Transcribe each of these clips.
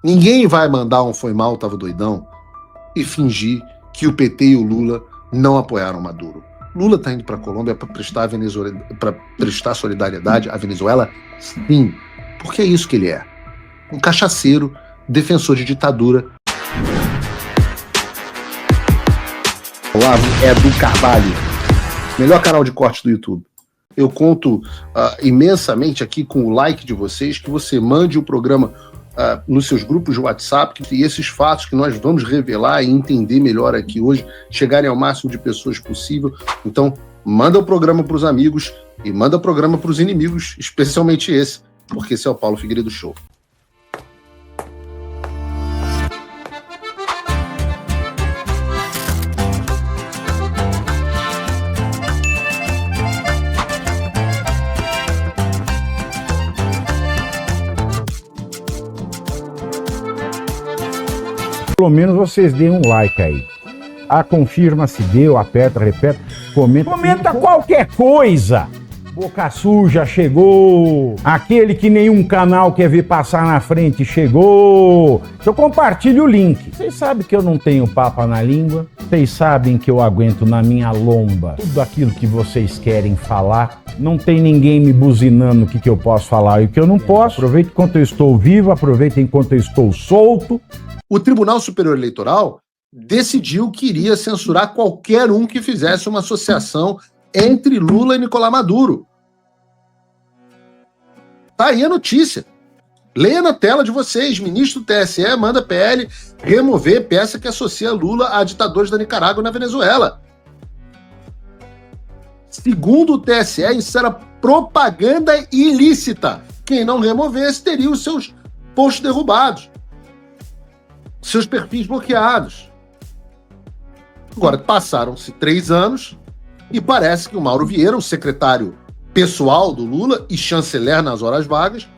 Ninguém vai mandar um foi mal, tava doidão e fingir que o PT e o Lula não apoiaram Maduro. Lula está indo para a Colômbia para prestar solidariedade à Venezuela? Sim, porque é isso que ele é. Um cachaceiro, defensor de ditadura. Olá, é do Carvalho, melhor canal de corte do YouTube. Eu conto imensamente aqui com o like de vocês, que você mande o programa nos seus grupos de WhatsApp, e esses fatos que nós vamos revelar e entender melhor aqui hoje, chegarem ao máximo de pessoas possível. Então, manda o programa para os amigos e manda o programa para os inimigos, especialmente esse, porque esse é o Paulo Figueiredo Show. Pelo menos vocês deem um like aí. Confirma se deu, aperta, repete, comenta. Comenta qualquer coisa. Boca suja chegou. Aquele que nenhum canal quer ver passar na frente chegou. Então compartilhe o link. Vocês sabem que eu não tenho papa na língua. Vocês sabem que eu aguento na minha lomba tudo aquilo que vocês querem falar. Não tem ninguém me buzinando o que eu posso falar e o que eu não posso. Aproveite enquanto eu estou vivo, aproveite enquanto eu estou solto. O Tribunal Superior Eleitoral decidiu que iria censurar qualquer um que fizesse uma associação entre Lula e Nicolás Maduro. Tá aí a notícia. Leia na tela de vocês. Ministro do TSE manda PL remover peça que associa Lula a ditadores da Nicarágua e na Venezuela. Segundo o TSE, isso era propaganda ilícita. Quem não removesse teria os seus posts derrubados, seus perfis bloqueados. Agora, passaram-se 3 anos e parece que o Mauro Vieira, o secretário pessoal do Lula e chanceler nas horas vagas,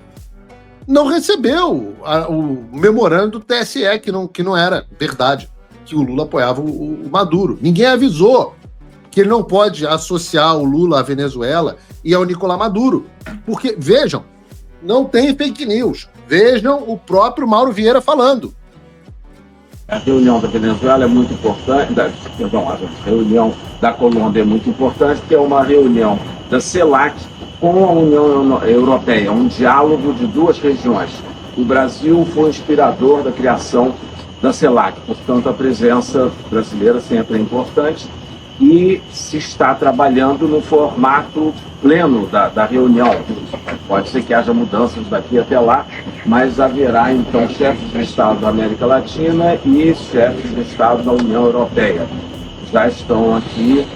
não recebeu o memorando do TSE, que não era verdade, que o Lula apoiava o Maduro. Ninguém avisou que ele não pode associar o Lula à Venezuela e ao Nicolás Maduro. Porque, vejam, não tem fake news. Vejam o próprio Mauro Vieira falando. A reunião da Venezuela é muito importante, a reunião da Colômbia é muito importante, porque é uma reunião da CELAC com a União Europeia, um diálogo de 2 regiões. O Brasil foi inspirador da criação da CELAC, portanto a presença brasileira sempre é importante e se está trabalhando no formato pleno da reunião. Pode ser que haja mudanças daqui até lá, mas haverá então chefes de Estado da América Latina e chefes de Estado da União Europeia. Já estão aqui,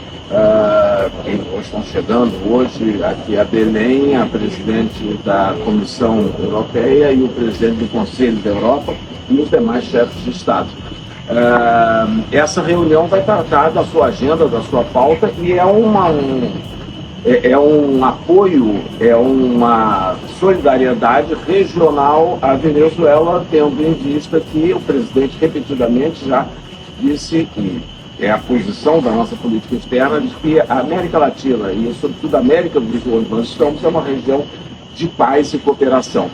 estão chegando hoje aqui a Belém, a presidente da Comissão Europeia e o presidente do Conselho da Europa e os demais chefes de Estado. Essa reunião vai tratar da sua agenda, da sua pauta, e é um apoio, é uma solidariedade regional à Venezuela, tendo em vista que o presidente repetidamente já disse que é a posição da nossa política externa de que a América Latina e sobretudo a América do Sul, onde nós estamos, é uma região de paz e cooperação.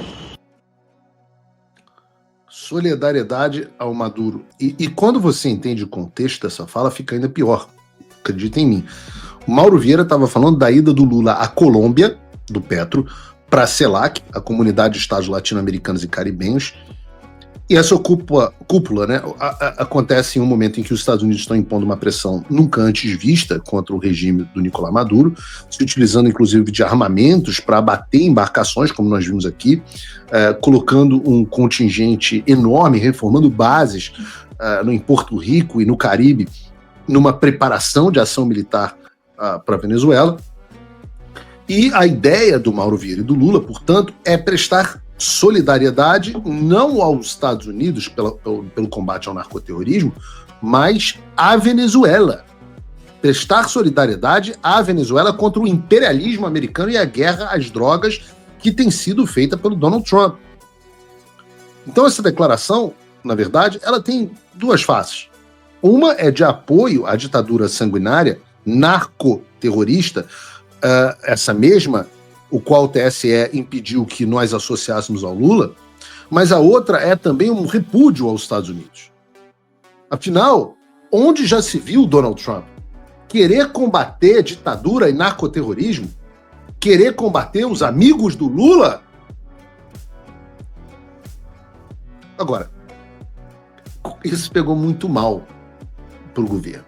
Solidariedade ao Maduro. E quando você entende o contexto dessa fala, fica ainda pior. Acredita em mim. O Mauro Vieira estava falando da ida do Lula à Colômbia, do Petro, para a CELAC, a Comunidade de Estados Latino-Americanos e Caribenhos. E essa cúpula, né, acontece em um momento em que os Estados Unidos estão impondo uma pressão nunca antes vista contra o regime do Nicolás Maduro, se utilizando inclusive de armamentos para abater embarcações, como nós vimos aqui, colocando um contingente enorme, reformando bases em Porto Rico e no Caribe, numa preparação de ação militar para a Venezuela. E a ideia do Mauro Vieira e do Lula, portanto, é prestar solidariedade não aos Estados Unidos pelo combate ao narcoterrorismo, mas à Venezuela. Prestar solidariedade à Venezuela contra o imperialismo americano e a guerra às drogas que tem sido feita pelo Donald Trump. Então essa declaração, na verdade, ela tem 2 faces. Uma é de apoio à ditadura sanguinária, narcoterrorista, essa mesma, o qual o TSE impediu que nós associássemos ao Lula, mas a outra é também um repúdio aos Estados Unidos. Afinal, onde já se viu Donald Trump querer combater a ditadura e narcoterrorismo, querer combater os amigos do Lula? Agora, isso pegou muito mal para o governo.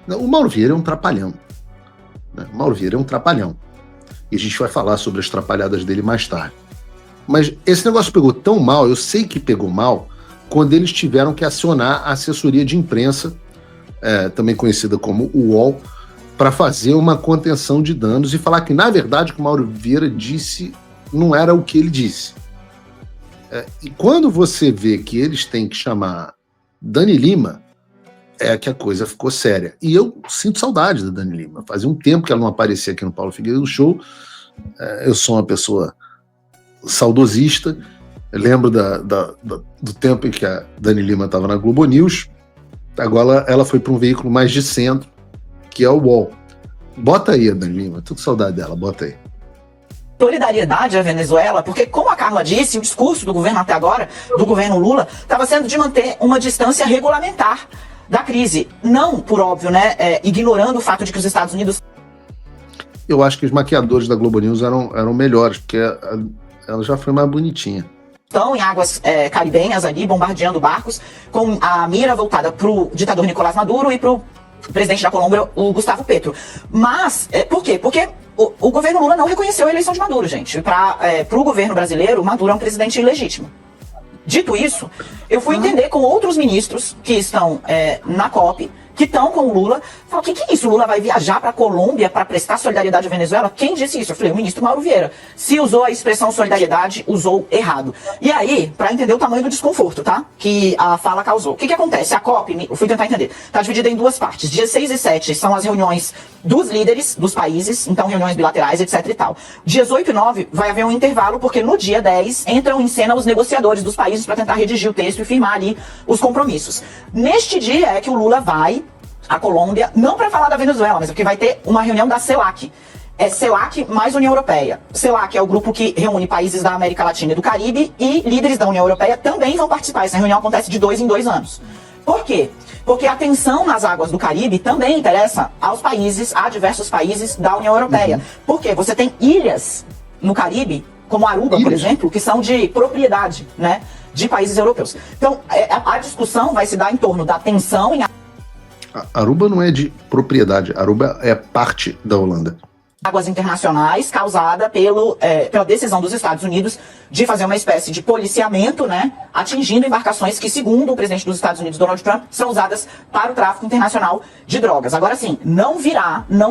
O Mauro Vieira é um trapalhão. O Mauro Vieira é um trapalhão. E a gente vai falar sobre as trapalhadas dele mais tarde. Mas esse negócio pegou tão mal, eu sei que pegou mal, quando eles tiveram que acionar a assessoria de imprensa, também conhecida como UOL, para fazer uma contenção de danos e falar que, na verdade, o que o Mauro Vieira disse não era o que ele disse. E quando você vê que eles têm que chamar Dani Lima, é que a coisa ficou séria. E eu sinto saudade da Dani Lima. Fazia um tempo que ela não aparecia aqui no Paulo Figueiredo Show. Eu sou uma pessoa saudosista. Eu lembro do tempo em que a Dani Lima estava na Globo News. Agora ela foi para um veículo mais de centro, que é o UOL. Bota aí a Dani Lima. Tô com saudade dela. Bota aí. Solidariedade à Venezuela, porque, como a Carla disse, o discurso do governo até agora, do governo Lula, estava sendo de manter uma distância regulamentar da crise. Não, por óbvio, né, ignorando o fato de que os Estados Unidos... Eu acho que os maquiadores da Globo News eram melhores, porque ela já foi mais bonitinha. Estão em águas caribenhas ali, bombardeando barcos, com a mira voltada para o ditador Nicolás Maduro e para o presidente da Colômbia, o Gustavo Petro. Mas, por quê? Porque o governo Lula não reconheceu a eleição de Maduro, gente. Para o governo brasileiro, Maduro é um presidente ilegítimo. Dito isso, eu fui entender com outros ministros que estão na COP, que estão com o Lula, falam, o que é isso? O Lula vai viajar para a Colômbia para prestar solidariedade à Venezuela? Quem disse isso? Eu falei, o ministro Mauro Vieira. Se usou a expressão solidariedade, usou errado. E aí, para entender o tamanho do desconforto, tá? Que a fala causou. O que acontece? A COP, eu fui tentar entender, está dividida em duas partes. Dias 6 e 7 são as reuniões dos líderes dos países, então reuniões bilaterais, etc e tal. Dias 8 e 9 vai haver um intervalo, porque no dia 10 entram em cena os negociadores dos países para tentar redigir o texto e firmar ali os compromissos. Neste dia é que o Lula vai à Colômbia, não para falar da Venezuela, mas porque vai ter uma reunião da CELAC. É CELAC mais União Europeia. CELAC é o grupo que reúne países da América Latina e do Caribe, e líderes da União Europeia também vão participar. Essa reunião acontece de 2 em 2 anos. Por quê? Porque a tensão nas águas do Caribe também interessa a diversos países da União Europeia. Porque você tem ilhas no Caribe, como Aruba, por exemplo, que são de propriedade, né, de países europeus. Então, a discussão vai se dar em torno da tensão em Aruba não é de propriedade, Aruba é parte da Holanda. Águas internacionais, causada pela decisão dos Estados Unidos de fazer uma espécie de policiamento, né, atingindo embarcações que, segundo o presidente dos Estados Unidos, Donald Trump, são usadas para o tráfico internacional de drogas. Agora sim, não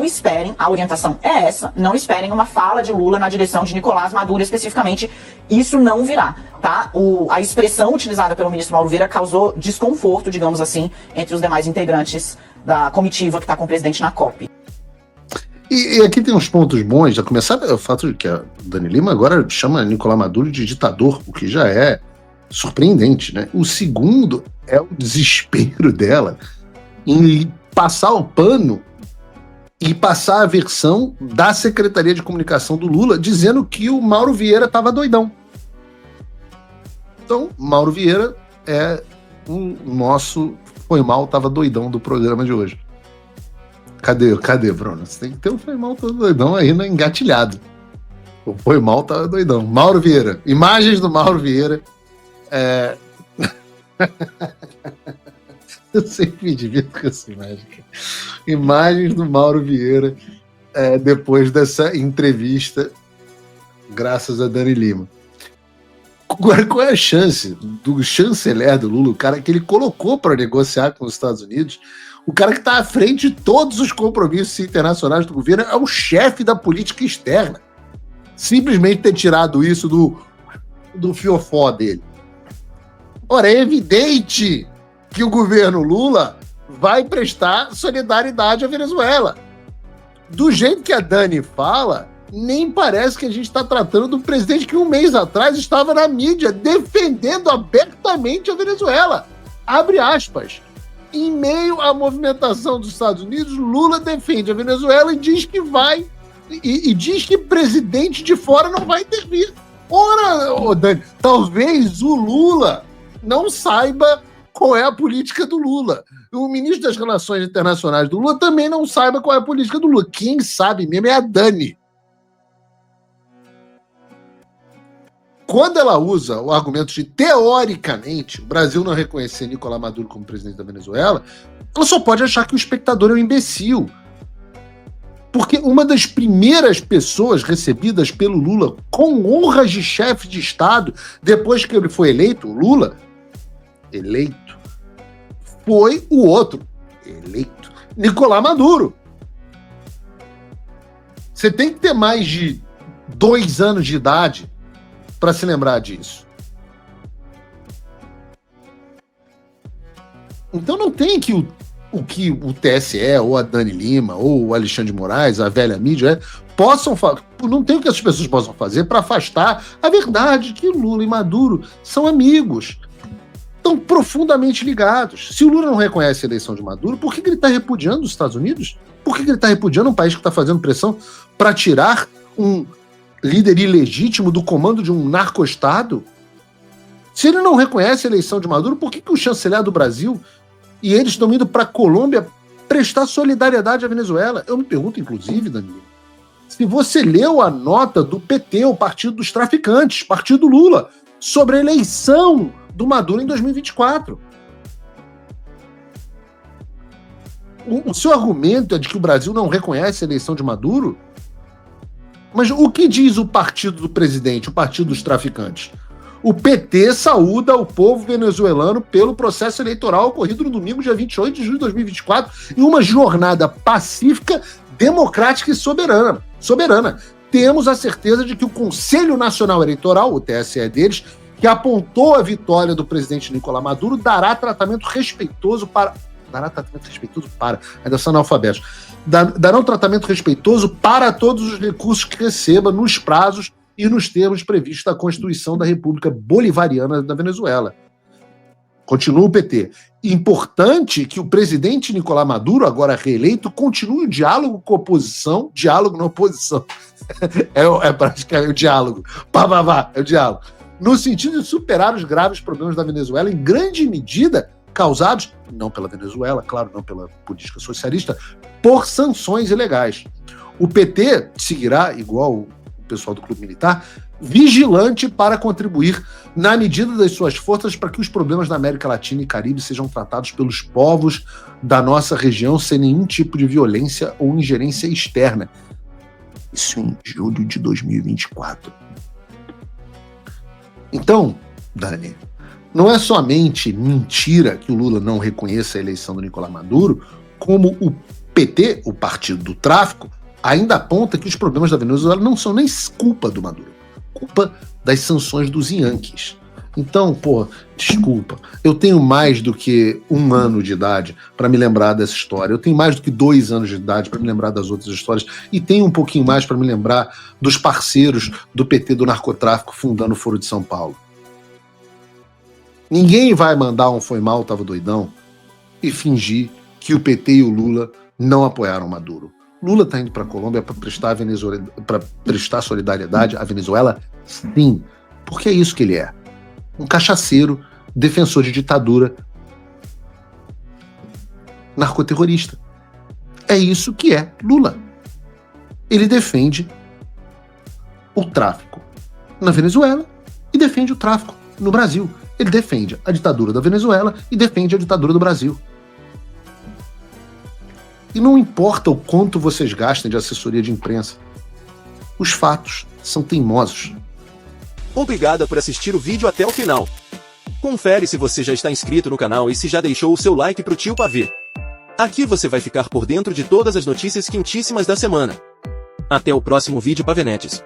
esperem, a orientação é essa, não esperem uma fala de Lula na direção de Nicolás Maduro especificamente, isso não virá, tá? A expressão utilizada pelo ministro Mauro Vieira causou desconforto, digamos assim, entre os demais integrantes da comitiva que está com o presidente na COP. E aqui tem uns pontos bons, a começar o fato de que a Dani Lima agora chama Nicolás Maduro de ditador, o que já é surpreendente, né? O segundo é o desespero dela em passar o pano e passar a versão da Secretaria de Comunicação do Lula dizendo que o Mauro Vieira estava doidão. Então, Mauro Vieira é o nosso Foi Mal, tava doidão do programa de hoje. Cadê, Bruno? Você tem que ter o Foi Mal, todo doidão aí no engatilhado. O Foi Mal, tava doidão. Mauro Vieira. Imagens do Mauro Vieira. Eu sempre me divirto com essa imagem. Imagens do Mauro Vieira depois dessa entrevista, graças a Dani Lima. Qual é a chance do chanceler do Lula, o cara que ele colocou para negociar com os Estados Unidos, o cara que está à frente de todos os compromissos internacionais do governo, é o chefe da política externa, simplesmente ter tirado isso do fiofó dele? Ora, é evidente que o governo Lula vai prestar solidariedade à Venezuela. Do jeito que a Dani fala, nem parece que a gente está tratando do presidente que um mês atrás estava na mídia defendendo abertamente a Venezuela. Abre aspas. Em meio à movimentação dos Estados Unidos, Lula defende a Venezuela e diz que vai, e diz que presidente de fora não vai intervir. Ora, ô Dani, talvez o Lula não saiba qual é a política do Lula. O ministro das Relações Internacionais do Lula também não saiba qual é a política do Lula. Quem sabe mesmo é a Dani. Quando ela usa o argumento de, teoricamente, o Brasil não reconhecer Nicolás Maduro como presidente da Venezuela, ela só pode achar que o espectador é um imbecil. Porque uma das primeiras pessoas recebidas pelo Lula com honras de chefe de Estado, depois que ele foi eleito, o Lula, eleito, foi o outro, eleito, Nicolás Maduro. Você tem que ter mais de 2 anos de idade para se lembrar disso. Então não tem que o que o TSE, ou a Dani Lima, ou o Alexandre de Moraes, a velha mídia, possam fazer. Não tem o que essas pessoas possam fazer para afastar a verdade que Lula e Maduro são amigos. Estão profundamente ligados. Se o Lula não reconhece a eleição de Maduro, por que ele está repudiando os Estados Unidos? Por que ele está repudiando um país que está fazendo pressão para tirar um líder ilegítimo do comando de um narco-estado? Se ele não reconhece a eleição de Maduro, por que o chanceler do Brasil e eles estão indo para a Colômbia prestar solidariedade à Venezuela? Eu me pergunto, inclusive, Danilo, se você leu a nota do PT, o Partido dos Traficantes, Partido Lula, sobre a eleição do Maduro em 2024. O seu argumento é de que o Brasil não reconhece a eleição de Maduro? Mas o que diz o partido do presidente, o Partido dos Traficantes? O PT saúda o povo venezuelano pelo processo eleitoral ocorrido no domingo, dia 28 de julho de 2024, em uma jornada pacífica, democrática e soberana. Temos a certeza de que o Conselho Nacional Eleitoral, o TSE deles, que apontou a vitória do presidente Nicolás Maduro, dará tratamento respeitoso para... ainda são analfabetos. Dará um tratamento respeitoso para todos os recursos que receba nos prazos e nos termos previstos da Constituição da República Bolivariana da Venezuela. Continua o PT. Importante que o presidente Nicolás Maduro, agora reeleito, continue o diálogo com a oposição, diálogo na oposição. É praticamente o diálogo. É o diálogo. No sentido de superar os graves problemas da Venezuela, em grande medida causados, não pela Venezuela, claro, não pela política socialista, por sanções ilegais. O PT seguirá, igual o pessoal do Clube Militar, vigilante para contribuir na medida das suas forças para que os problemas da América Latina e Caribe sejam tratados pelos povos da nossa região sem nenhum tipo de violência ou ingerência externa. Isso em julho de 2024. Então, Dani, não é somente mentira que o Lula não reconheça a eleição do Nicolás Maduro, como o PT, o Partido do Tráfico, ainda aponta que os problemas da Venezuela não são nem culpa do Maduro, culpa das sanções dos Yankees. Então, desculpa, eu tenho mais do que 1 ano de idade para me lembrar dessa história, eu tenho mais do que 2 anos de idade para me lembrar das outras histórias, e tenho um pouquinho mais para me lembrar dos parceiros do PT do narcotráfico fundando o Foro de São Paulo. Ninguém vai mandar um foi mal, tava doidão, e fingir que o PT e o Lula não apoiaram Maduro. Lula está indo para a Colômbia para prestar solidariedade à Venezuela? Sim, porque é isso que ele é. Um cachaceiro, defensor de ditadura, narcoterrorista. É isso que é Lula. Ele defende o tráfico na Venezuela e defende o tráfico no Brasil. Ele defende a ditadura da Venezuela e defende a ditadura do Brasil. E não importa o quanto vocês gastem de assessoria de imprensa, os fatos são teimosos. Obrigada por assistir o vídeo até o final. Confere se você já está inscrito no canal e se já deixou o seu like pro tio Pavê. Aqui você vai ficar por dentro de todas as notícias quentíssimas da semana. Até o próximo vídeo, Pavenetes.